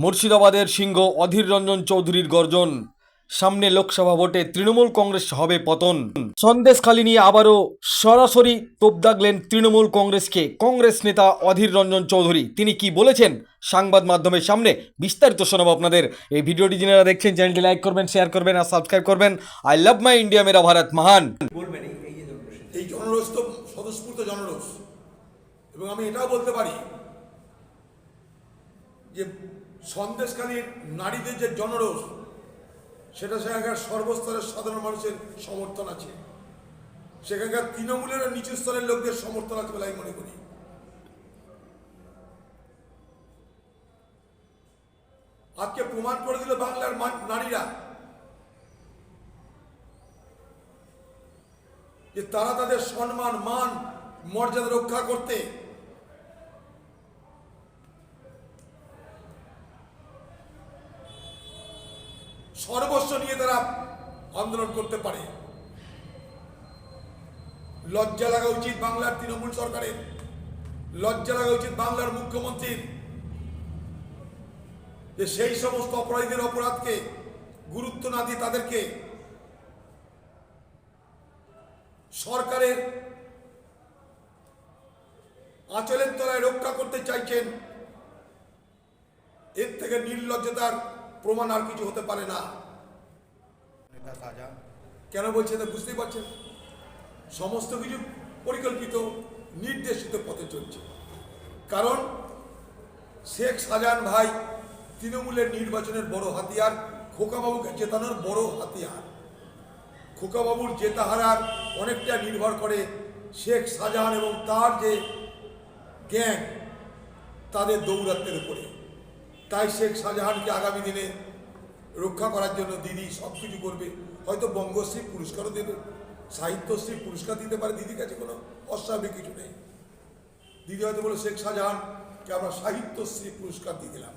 মুর্শিদাবাদের সিংহ অধীর রঞ্জন চৌধুরীর গর্জন। সামনে লোকসভা ভোটে তৃণমূল কংগ্রেস হবে পতন। সন্দেশখালি নিয়ে আবারও সরাসরি তোপ দাগলেন তৃণমূল কংগ্রেসকে কংগ্রেস নেতা অধীর রঞ্জন চৌধুরী। তিনি কি বলেছেন সংবাদ মাধ্যমের সামনে বিস্তারিত শোনাবো আপনাদের। এই ভিডিওটি যারা দেখছেন চ্যানেলটি লাইক করবেন, শেয়ার করবেন আর সাবস্ক্রাইব করবেন। আই লাভ মাই ইন্ডিয়া, মেরা ভারত মহান। বলবেন এই জনরোষ তো স্বতঃস্ফূর্ত জনরোষ, এবং আমি এটাও বলতে পারি যে সন্দেশখালীর নারীদের যে জনরোষ, সেটা সেখানকার সর্বস্তরের সাধারণ মানুষের সমর্থন আছে, সেখানকার তৃণমূলেরও নিচু স্তরের লোকদের সমর্থন আছে বলে আমি মনে করি। আজকে প্রমাণ করে দিল বাংলার নারীরা যে তারা তাদের সম্মান, মান, মর্যাদা রক্ষা করতে সর্বস্ব নিয়ে তারা আন্দোলন করতে পারে। লজ্জা লাগা উচিত বাংলার তৃণমূল সরকারের, লজ্জা লাগা উচিত বাংলার মুখ্যমন্ত্রীর, যে সেই সমস্ত অপরাধীদের অপরাধকে গুরুত্ব না দিয়ে তাদেরকে সরকারের আঁচলের তলায় রক্ষা করতে চাইছেন। এর থেকে নির্লজ্জতার প্রমাণ আর কিছু হতে পারে না। কেন বলছে তা বুঝতেই পারছেন। সমস্ত কিছু পরিকল্পিত, নির্দেশিত পথে চলছে। কারণ শেখ শাহজাহান ভাই তৃণমূলের নির্বাচনের বড় হাতিয়ার, খোকাবাবুকে জেতানোর বড় হাতিয়ার। খোকাবাবুর জেতা হারার অনেকটা নির্ভর করে শেখ শাহজাহান এবং তার যে গ্যাং, তাদের দৌরাত্মের উপরে। তাই শেখ শাহজাহানকে আগামী দিনে রক্ষা করার জন্য দিদি সব কিছু করবে। হয়তো বঙ্গশ্রী পুরস্কারও দেবে, সাহিত্যশ্রী পুরস্কার দিতে পারে। দিদির কাছে কোনো অস্বাভাবিক কিছু নেই। দিদি হয়তো বলে শেখ শাহজাহানকে আমরা সাহিত্যশ্রী পুরস্কার দিয়ে দিলাম।